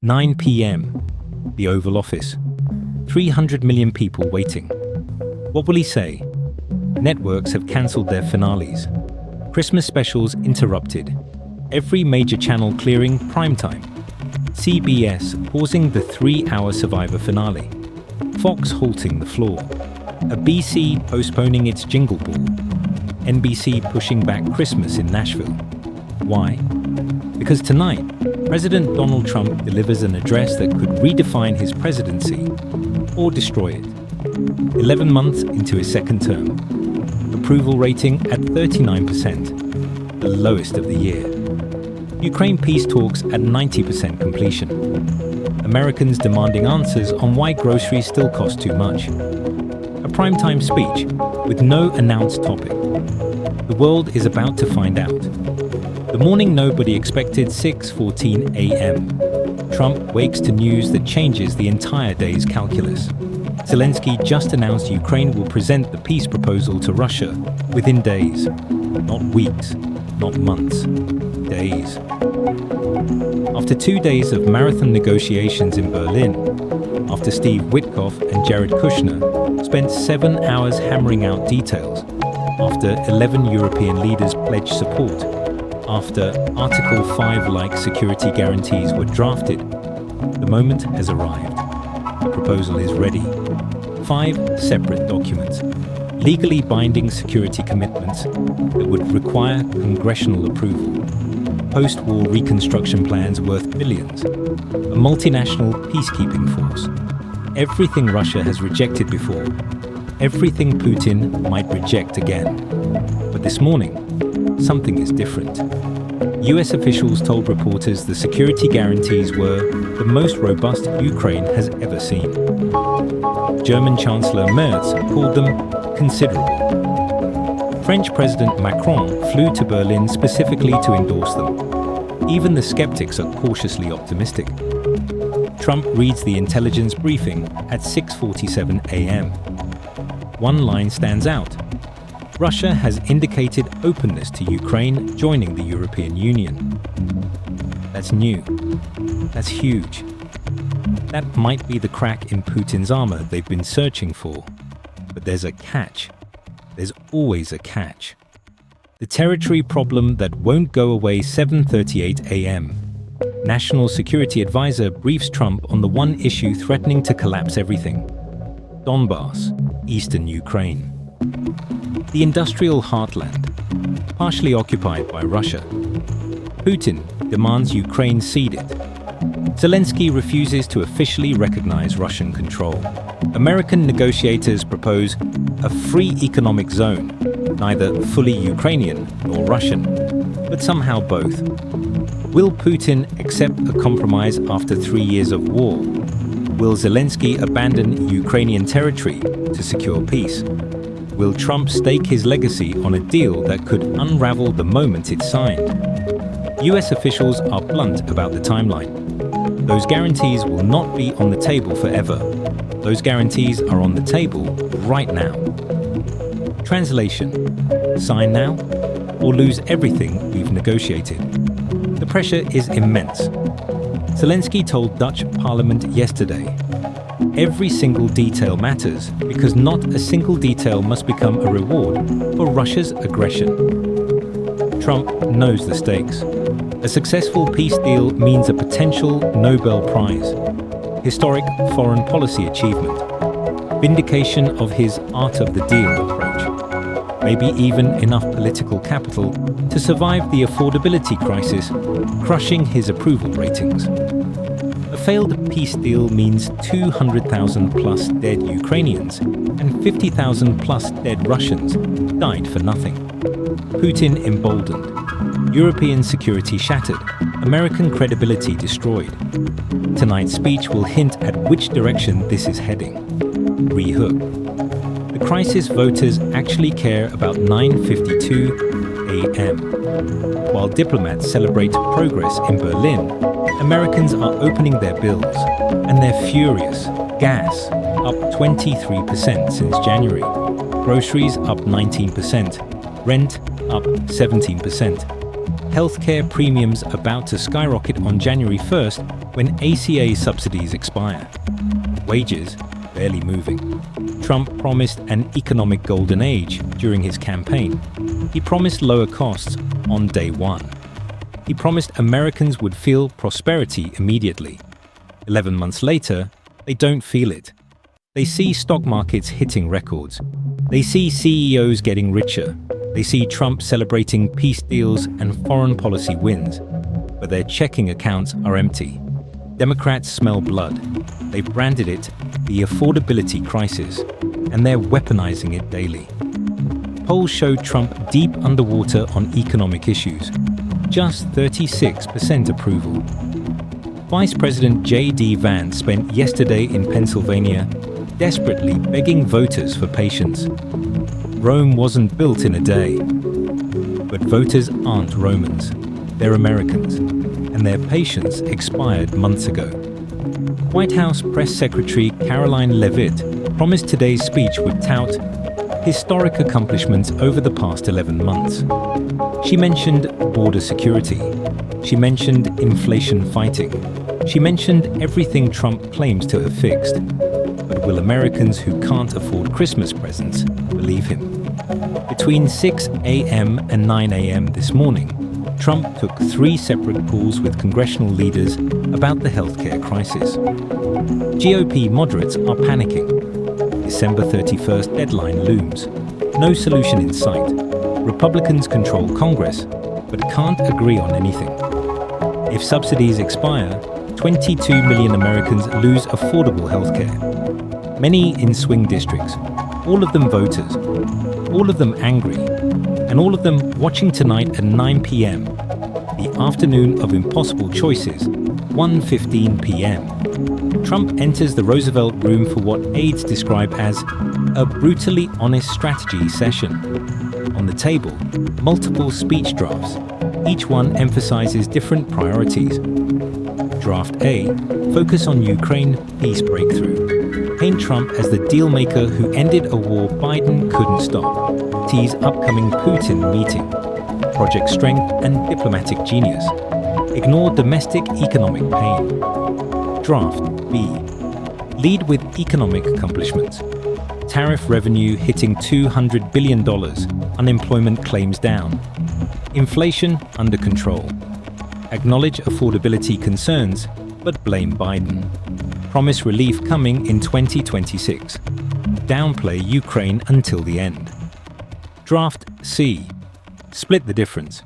9 p.m. The Oval Office. 300 million people waiting. What will he say? Networks have cancelled their finales. Christmas specials interrupted. Every major channel clearing Primetime. CBS pausing the 3-hour Survivor finale. Fox halting the floor. A BC postponing its Jingle Ball. NBC pushing back Christmas in Nashville. Why? Because tonight, President Donald Trump delivers an address that could redefine his presidency or destroy it. 11 months into his second term. Approval rating at 39%, the lowest of the year. Ukraine peace talks at 90% completion. Americans demanding answers on why groceries still cost too much. A primetime speech with no announced topic. The world is about to find out. The morning nobody expected, 6:14 a.m. Trump wakes to news that changes the entire day's calculus. Zelenskyy just announced Ukraine will present the peace proposal to Russia within days. Not weeks, not months, days. After 2 days of marathon negotiations in Berlin, after Steve Witkoff and Jared Kushner spent 7 hours hammering out details, after 11 European leaders pledged support, after Article 5-like security guarantees were drafted, the moment has arrived. The proposal is ready. 5 separate documents, legally binding security commitments that would require congressional approval, post-war reconstruction plans worth billions, a multinational peacekeeping force, everything Russia has rejected before, everything Putin might reject again. But this morning, something is different. US officials told reporters the security guarantees were the most robust Ukraine has ever seen. German Chancellor Merz called them considerable. French President Macron flew to Berlin specifically to endorse them. Even the skeptics are cautiously optimistic. Trump reads the intelligence briefing at 6:47 a.m. One line stands out. Russia has indicated openness to Ukraine joining the European Union. That's new. That's huge. That might be the crack in Putin's armor they've been searching for. But there's a catch. There's always a catch. The territory problem that won't go away. 7:38 a.m. National Security Advisor briefs Trump on the one issue threatening to collapse everything. Donbas, eastern Ukraine. The industrial heartland, partially occupied by Russia. Putin demands Ukraine cede it. Zelenskyy refuses to officially recognize Russian control. American negotiators propose a free economic zone, neither fully Ukrainian nor Russian, but somehow both. Will Putin accept a compromise after 3 years of war? Will Zelenskyy abandon Ukrainian territory to secure peace? Will Trump stake his legacy on a deal that could unravel the moment it's signed? US officials are blunt about the timeline. Those guarantees will not be on the table forever. Those guarantees are on the table right now. Translation: sign now or lose everything we've negotiated. The pressure is immense. Zelenskyy told Dutch Parliament yesterday, every single detail matters because not a single detail must become a reward for Russia's aggression. Trump knows the stakes. A successful peace deal means a potential Nobel Prize, historic foreign policy achievement, vindication of his art of the deal approach, maybe even enough political capital to survive the affordability crisis, crushing his approval ratings. A failed peace deal means 200,000 plus dead Ukrainians and 50,000 plus dead Russians died for nothing. Putin emboldened, European security shattered, American credibility destroyed. Tonight's speech will hint at which direction this is heading. Rehook. The crisis voters actually care about 9:52 a.m. While diplomats celebrate progress in Berlin, Americans are opening their bills, and they're furious. Gas, up 23% since January. Groceries, up 19%. Rent, up 17%. Healthcare premiums about to skyrocket on January 1st when ACA subsidies expire. Wages barely moving. Trump promised an economic golden age during his campaign. He promised lower costs on day one. He promised Americans would feel prosperity immediately. 11 months later, they don't feel it. They see stock markets hitting records. They see CEOs getting richer. They see Trump celebrating peace deals and foreign policy wins. But their checking accounts are empty. Democrats smell blood. They've branded it the affordability crisis, and they're weaponizing it daily. Polls show Trump deep underwater on economic issues. Just 36% approval. Vice President J.D. Vance spent yesterday in Pennsylvania desperately begging voters for patience. Rome wasn't built in a day. But voters aren't Romans. They're Americans, and their patience expired months ago. White House Press Secretary Caroline Leavitt promised today's speech would tout historic accomplishments over the past 11 months. She mentioned border security. She mentioned inflation fighting. She mentioned everything Trump claims to have fixed. But will Americans who can't afford Christmas presents believe him? Between 6 a.m. and 9 a.m. this morning, Trump took 3 separate calls with congressional leaders about the healthcare crisis. GOP moderates are panicking. December 31st deadline looms. No solution in sight. Republicans control Congress, but can't agree on anything. If subsidies expire, 22 million Americans lose affordable healthcare. Many in swing districts, all of them voters, all of them angry, and all of them watching tonight at 9 p.m., the afternoon of impossible choices, 1:15 p.m. Trump enters the Roosevelt Room for what aides describe as a brutally honest strategy session. On the table, multiple speech drafts. Each one emphasizes different priorities. Draft A, focus on Ukraine peace breakthrough. Paint Trump as the dealmaker who ended a war Biden couldn't stop. Tease upcoming Putin meeting. Project strength and diplomatic genius. Ignore domestic economic pain. Draft B, lead with economic accomplishments. Tariff revenue hitting $200 billion. Unemployment claims down. Inflation under control. Acknowledge affordability concerns, but blame Biden. Promise relief coming in 2026. Downplay Ukraine until the end. Draft C. Split the difference.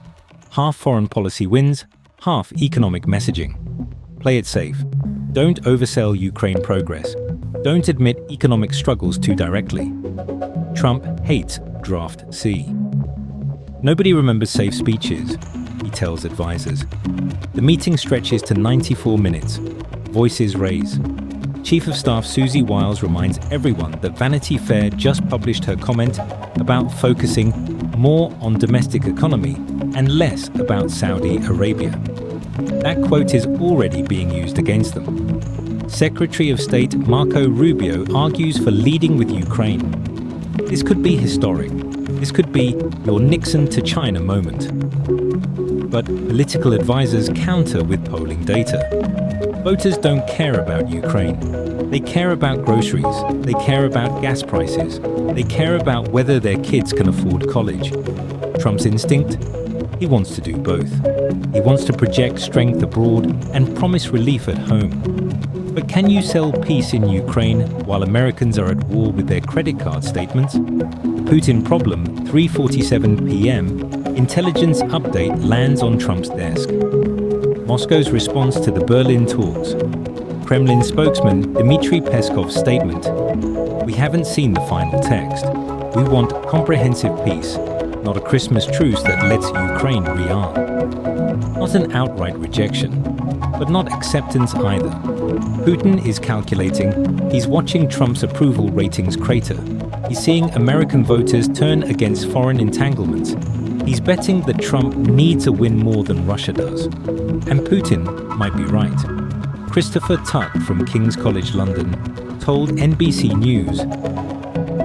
Half foreign policy wins, half economic messaging. Play it safe. Don't oversell Ukraine progress. Don't admit economic struggles too directly. Trump hates Draft C. Nobody remembers safe speeches, he tells advisors. The meeting stretches to 94 minutes. Voices raise. Chief of Staff Susie Wiles reminds everyone that Vanity Fair just published her comment about focusing more on domestic economy and less about Saudi Arabia. That quote is already being used against them. Secretary of State Marco Rubio argues for leading with Ukraine. This could be historic. This could be your Nixon to China moment. But political advisors counter with polling data. Voters don't care about Ukraine. They care about groceries. They care about gas prices. They care about whether their kids can afford college. Trump's instinct? He wants to do both. He wants to project strength abroad and promise relief at home. But can you sell peace in Ukraine while Americans are at war with their credit card statements? The Putin problem, 3:47 p.m. Intelligence update lands on Trump's desk. Moscow's response to the Berlin talks. Kremlin spokesman Dmitry Peskov's statement. We haven't seen the final text. We want comprehensive peace, not a Christmas truce that lets Ukraine rearm. Not an outright rejection, but not acceptance either. Putin is calculating. He's watching Trump's approval ratings crater. He's seeing American voters turn against foreign entanglements. He's betting that Trump needs a win more than Russia does. And Putin might be right. Christopher Tuck from King's College London told NBC News,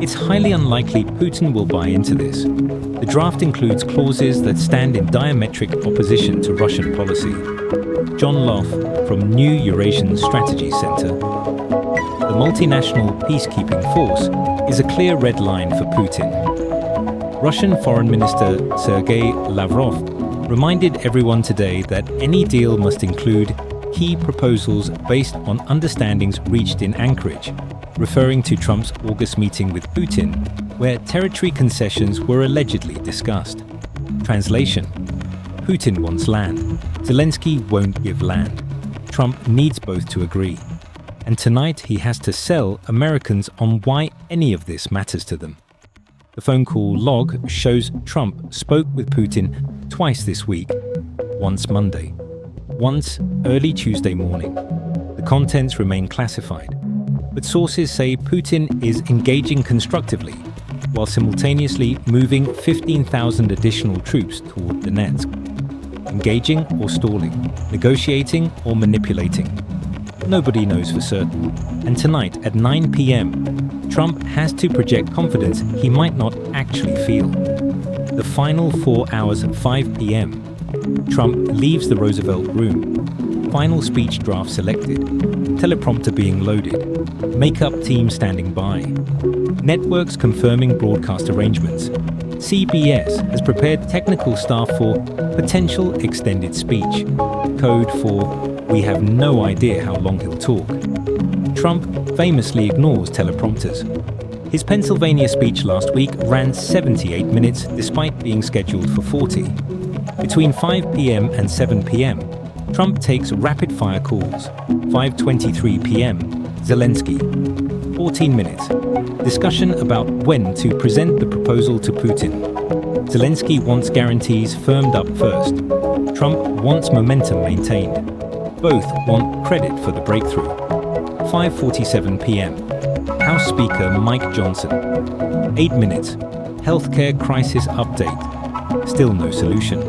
It's highly unlikely Putin will buy into this. The draft includes clauses that stand in diametric opposition to Russian policy. John Loff from New Eurasian Strategy Center. The multinational peacekeeping force is a clear red line for Putin. Russian Foreign Minister Sergei Lavrov reminded everyone today that any deal must include key proposals based on understandings reached in Anchorage, referring to Trump's August meeting with Putin, where territory concessions were allegedly discussed. Translation: Putin wants land. Zelenskyy won't give land. Trump needs both to agree. And tonight he has to sell Americans on why any of this matters to them. The phone call log shows Trump spoke with Putin twice this week, once Monday, once early Tuesday morning. The contents remain classified, but sources say Putin is engaging constructively while simultaneously moving 15,000 additional troops toward Donetsk. Engaging or stalling, negotiating or manipulating. Nobody knows for certain. And tonight at 9 p.m., Trump has to project confidence he might not actually feel. The final 4 hours at 5 p.m., Trump leaves the Roosevelt Room. Final speech draft selected. Teleprompter being loaded. Makeup team standing by. Networks confirming broadcast arrangements. CBS has prepared technical staff for potential extended speech. Code for "we have no idea how long he'll talk." Trump famously ignores teleprompters. His Pennsylvania speech last week ran 78 minutes despite being scheduled for 40. Between 5 p.m. and 7 p.m., Trump takes rapid-fire calls. 5:23 p.m., Zelenskyy. 14 minutes. Discussion about when to present the proposal to Putin. Zelenskyy wants guarantees firmed up first. Trump wants momentum maintained. Both want credit for the breakthrough. 5:47 p.m. House Speaker Mike Johnson. 8 minutes. Healthcare crisis update. Still no solution.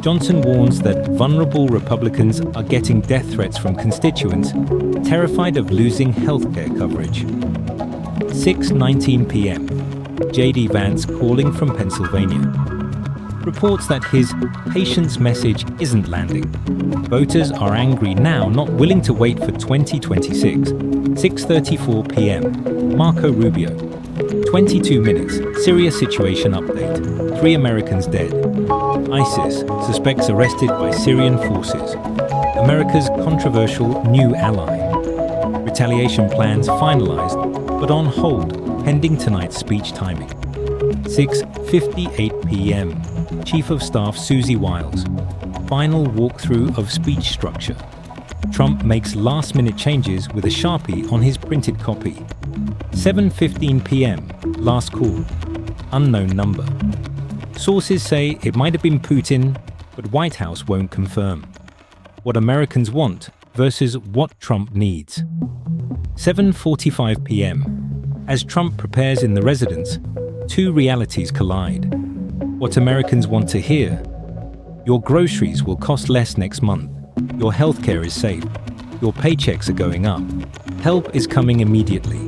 Johnson warns that vulnerable Republicans are getting death threats from constituents terrified of losing healthcare coverage. 6:19 p.m. J.D. Vance calling from Pennsylvania. Reports that his patience message isn't landing. Voters are angry now, not willing to wait for 2026. 6:34 p.m. Marco Rubio. 22 minutes. Syria situation update. 3 Americans dead. ISIS suspects arrested by Syrian forces. America's controversial new ally. Retaliation plans finalized, but on hold pending tonight's speech timing. 6:58 p.m. Chief of Staff Susie Wiles. Final walkthrough of speech structure. Trump makes last-minute changes with a Sharpie on his printed copy. 7:15 p.m. Last call. Unknown number. Sources say it might have been Putin, but White House won't confirm. What Americans want versus what Trump needs. 7:45 p.m. As Trump prepares in the residence, two realities collide. What Americans want to hear: your groceries will cost less next month. Your healthcare is safe. Your paychecks are going up. Help is coming immediately.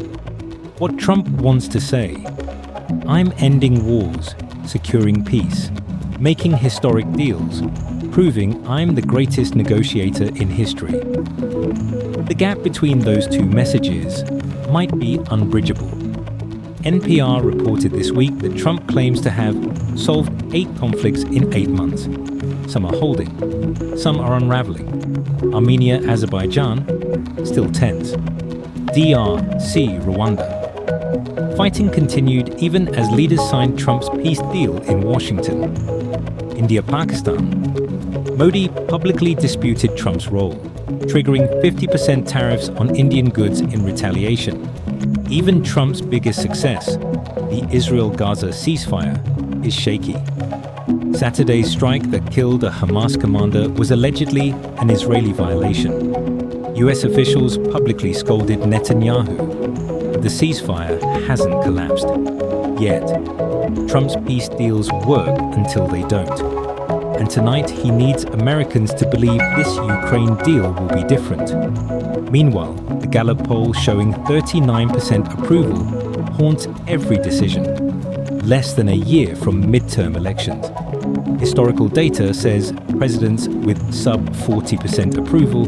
What Trump wants to say: I'm ending wars, securing peace, making historic deals, proving I'm the greatest negotiator in history. The gap between those two messages might be unbridgeable. NPR reported this week that Trump claims to have solved 8 conflicts in 8 months. Some are holding, some are unraveling. Armenia, Azerbaijan, still tense. DRC, Rwanda. Fighting continued even as leaders signed Trump's peace deal in Washington. India, Pakistan. Modi publicly disputed Trump's role, triggering 50% tariffs on Indian goods in retaliation. Even Trump's biggest success, the Israel-Gaza ceasefire, is shaky. Saturday's strike that killed a Hamas commander was allegedly an Israeli violation. US officials publicly scolded Netanyahu. The ceasefire hasn't collapsed. Yet. Trump's peace deals work until they don't. And tonight he needs Americans to believe this Ukraine deal will be different. Meanwhile, the Gallup poll showing 39% approval haunts every decision, less than a year from midterm elections. Historical data says presidents with sub 40% approval